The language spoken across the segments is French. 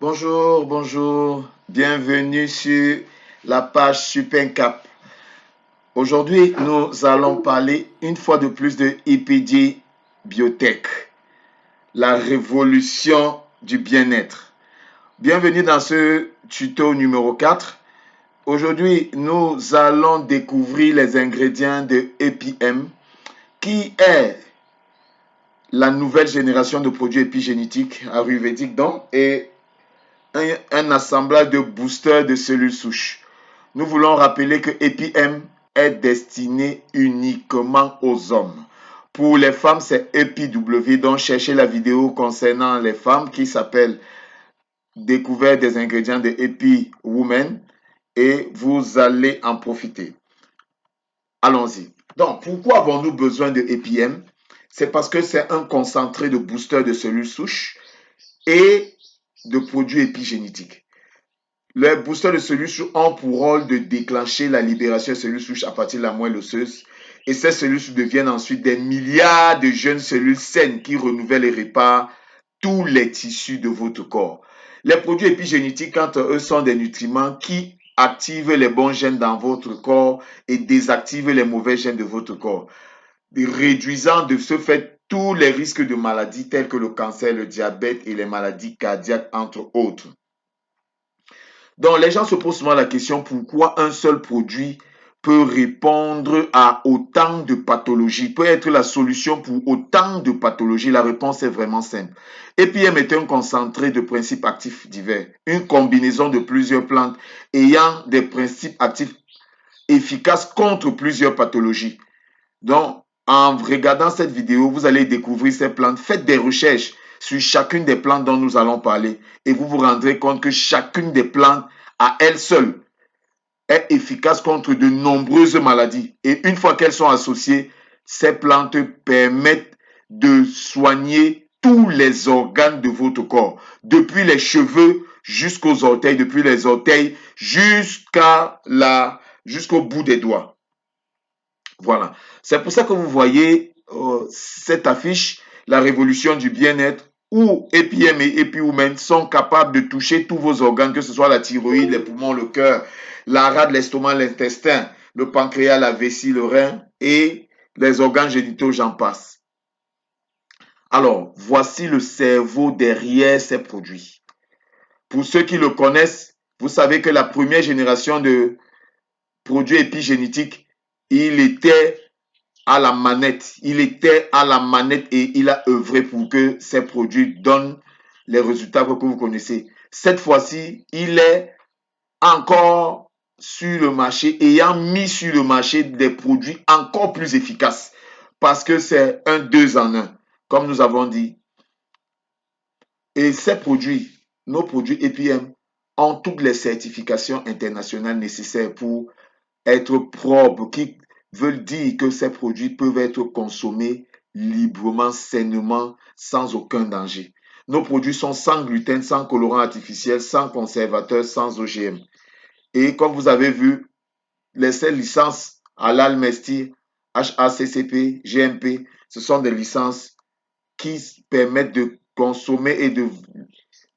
Bonjour, bonjour, bienvenue sur la page Supercap. Aujourd'hui, nous allons parler une fois de plus de EPD Biotech, la révolution du bien-être. Bienvenue dans ce tuto numéro 4. Aujourd'hui, nous allons découvrir les ingrédients de EPM, qui est la nouvelle génération de produits épigénétiques ayurvédiques et un assemblage de boosters de cellules souches. Nous voulons rappeler que EPM est destiné uniquement aux hommes. Pour les femmes, c'est EPW, donc cherchez la vidéo concernant les femmes qui s'appelle Découverte des ingrédients de EPI Women et vous allez en profiter. Allons-y. Donc, pourquoi avons-nous besoin de EPM? C'est parce que c'est un concentré de booster de cellules souches et de produits épigénétiques. Les boosters de cellules souches ont pour rôle de déclencher la libération de cellules souches à partir de la moelle osseuse. Et ces cellules souches deviennent ensuite des milliards de jeunes cellules saines qui renouvellent et réparent tous les tissus de votre corps. Les produits épigénétiques, quant à eux, sont des nutriments qui activent les bons gènes dans votre corps et désactivent les mauvais gènes de votre corps, réduisant de ce fait tous les risques de maladies telles que le cancer, le diabète et les maladies cardiaques, entre autres. Donc, les gens se posent souvent la question pourquoi un seul produit peut répondre à autant de pathologies, peut être la solution pour autant de pathologies. La réponse est vraiment simple. EPM est un concentré de principes actifs divers, une combinaison de plusieurs plantes ayant des principes actifs efficaces contre plusieurs pathologies. Donc, en regardant cette vidéo, vous allez découvrir ces plantes. Faites des recherches sur chacune des plantes dont nous allons parler et vous vous rendrez compte que chacune des plantes à elle seule est efficace contre de nombreuses maladies. Et une fois qu'elles sont associées, ces plantes permettent de soigner tous les organes de votre corps, depuis les cheveux jusqu'aux orteils, depuis les orteils jusqu'au bout des doigts. Voilà. C'est pour ça que vous voyez cette affiche, la révolution du bien-être, où EPM et EPWomen sont capables de toucher tous vos organes, que ce soit la thyroïde, les poumons, le cœur, la rate, l'estomac, l'intestin, le pancréas, la vessie, le rein et les organes génitaux, j'en passe. Alors, voici le cerveau derrière ces produits. Pour ceux qui le connaissent, vous savez que la première génération de produits épigénétiques, il était à la manette. Il était à la manette et il a œuvré pour que ces produits donnent les résultats que vous connaissez. Cette fois-ci, il est encore sur le marché, ayant mis sur le marché des produits encore plus efficaces parce que c'est un 2 en 1, comme nous avons dit. Et ces produits, nos produits EPM, ont toutes les certifications internationales nécessaires pour être propres, qui veulent dire que ces produits peuvent être consommés librement, sainement, sans aucun danger. Nos produits sont sans gluten, sans colorant artificiel, sans conservateur, sans OGM. Et comme vous avez vu, ces licences Halal Mesti, HACCP, GMP, ce sont des licences qui permettent de consommer et de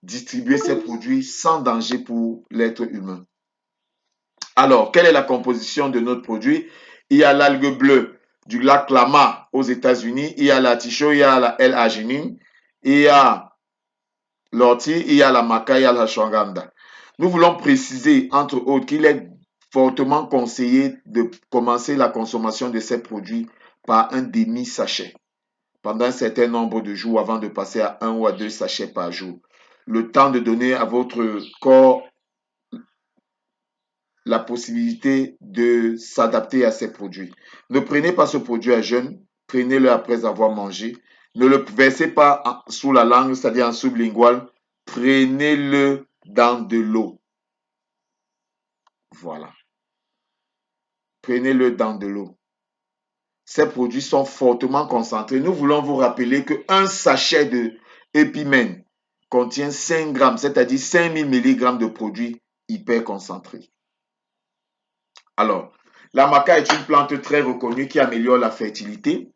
distribuer ces produits sans danger pour l'être humain. Alors, quelle est la composition de notre produit? Il y a l'algue bleue du lac Lama aux États-Unis, il y a l'artichaut, il y a la L-arginine, il y a l'ortie, il y a la maca, il y a la ashwagandha. Nous voulons préciser, entre autres, qu'il est fortement conseillé de commencer la consommation de ces produits par un demi-sachet pendant un certain nombre de jours avant de passer à 1 ou à 2 sachets par jour. Le temps de donner à votre corps la possibilité de s'adapter à ces produits. Ne prenez pas ce produit à jeûne, prenez-le après avoir mangé. Ne le versez pas sous la langue, c'est-à-dire en sublingual. Prenez-le dans de l'eau. Voilà. Prenez-le dans de l'eau. Ces produits sont fortement concentrés. Nous voulons vous rappeler qu'un sachet de Epimen contient 5 grammes, c'est-à-dire 5000 mg de produits hyper concentrés. Alors, la maca est une plante très reconnue qui améliore la fertilité.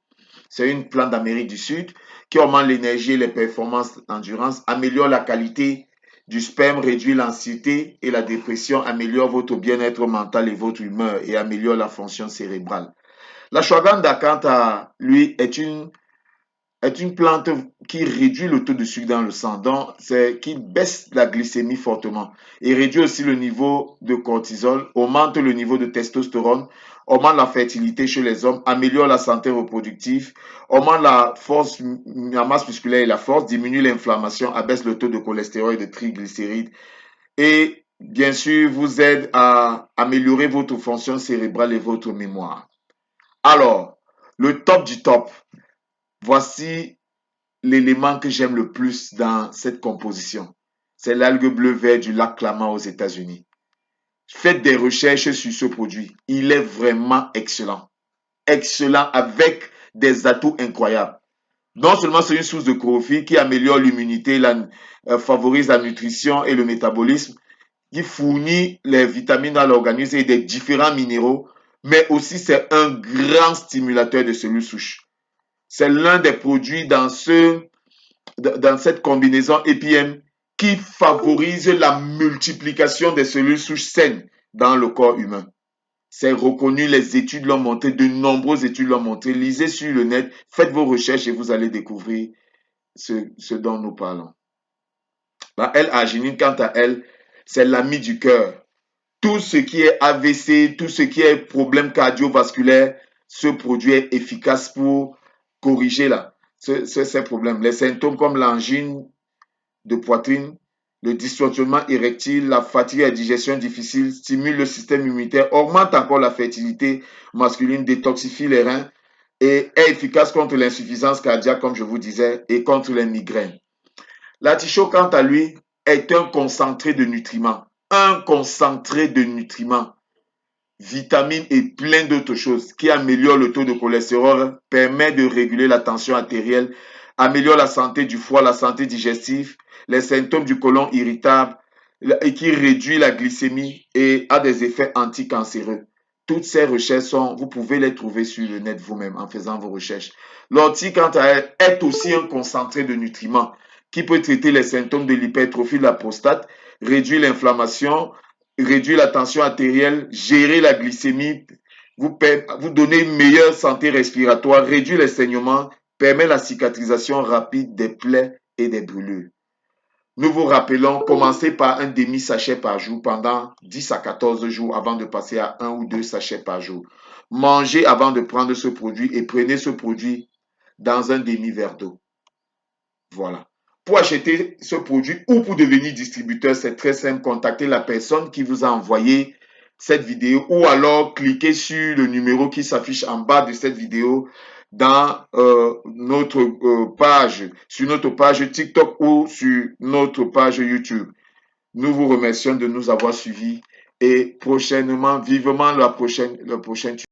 C'est une plante d'Amérique du Sud qui augmente l'énergie et les performances d'endurance, améliore la qualité du sperme réduit l'anxiété et la dépression, améliore votre bien-être mental et votre humeur et améliore la fonction cérébrale. L'ashwagandha, quant à lui, est une plante qui réduit le taux de sucre dans le sang, donc c'est qui baisse la glycémie fortement et réduit aussi le niveau de cortisol, augmente le niveau de testostérone, augmente la fertilité chez les hommes, améliore la santé reproductive, augmente la force, la masse musculaire et la force, diminue l'inflammation, abaisse le taux de cholestérol et de triglycérides et bien sûr vous aide à améliorer votre fonction cérébrale et votre mémoire. Alors, le top du top, voici l'élément que j'aime le plus dans cette composition. C'est l'algue bleu vert du lac Clamath aux États-Unis. Faites des recherches sur ce produit. Il est vraiment excellent. Excellent avec des atouts incroyables. Non seulement c'est une source de chlorophylle qui améliore l'immunité, favorise la nutrition et le métabolisme, qui fournit les vitamines à l'organisme et des différents minéraux, mais aussi c'est un grand stimulateur de cellules souches. C'est l'un des produits dans cette combinaison EPM qui favorise la multiplication des cellules souches saines dans le corps humain. C'est reconnu, les études l'ont montré, de nombreuses études l'ont montré. Lisez sur le net, faites vos recherches et vous allez découvrir ce dont nous parlons. La L-arginine, quant à elle, c'est l'ami du cœur. Tout ce qui est AVC, tout ce qui est problème cardiovasculaire, ce produit est efficace pour corriger ces problèmes. Les symptômes comme l'angine de poitrine, le dysfonctionnement érectile, la fatigue et la digestion difficile, stimule le système immunitaire, augmente encore la fertilité masculine, détoxifie les reins et est efficace contre l'insuffisance cardiaque, comme je vous disais, et contre les migraines. L'artichaut, quant à lui, est un concentré de nutriments. Un concentré de nutriments, vitamines et plein d'autres choses qui améliorent le taux de cholestérol, permet de réguler la tension artérielle, améliore la santé du foie, la santé digestive, les symptômes du côlon irritable et qui réduit la glycémie et a des effets anticancéreux. Toutes ces recherches vous pouvez les trouver sur le net vous-même en faisant vos recherches. L'ortie, quant à elle, est aussi un concentré de nutriments qui peut traiter les symptômes de l'hypertrophie de la prostate, réduire l'inflammation, réduire la tension artérielle, gérer la glycémie, vous donner une meilleure santé respiratoire, réduire les saignements, permet la cicatrisation rapide des plaies et des brûlures. Nous vous rappelons, commencez par un demi-sachet par jour pendant 10 à 14 jours avant de passer à 1 ou 2 sachets par jour. Mangez avant de prendre ce produit et prenez ce produit dans un demi-verre d'eau. Voilà. Pour acheter ce produit ou pour devenir distributeur, c'est très simple. Contactez la personne qui vous a envoyé cette vidéo ou alors cliquez sur le numéro qui s'affiche en bas de cette vidéo dans notre page, sur notre page TikTok ou sur notre page YouTube. Nous vous remercions de nous avoir suivis et prochainement, vivement le prochain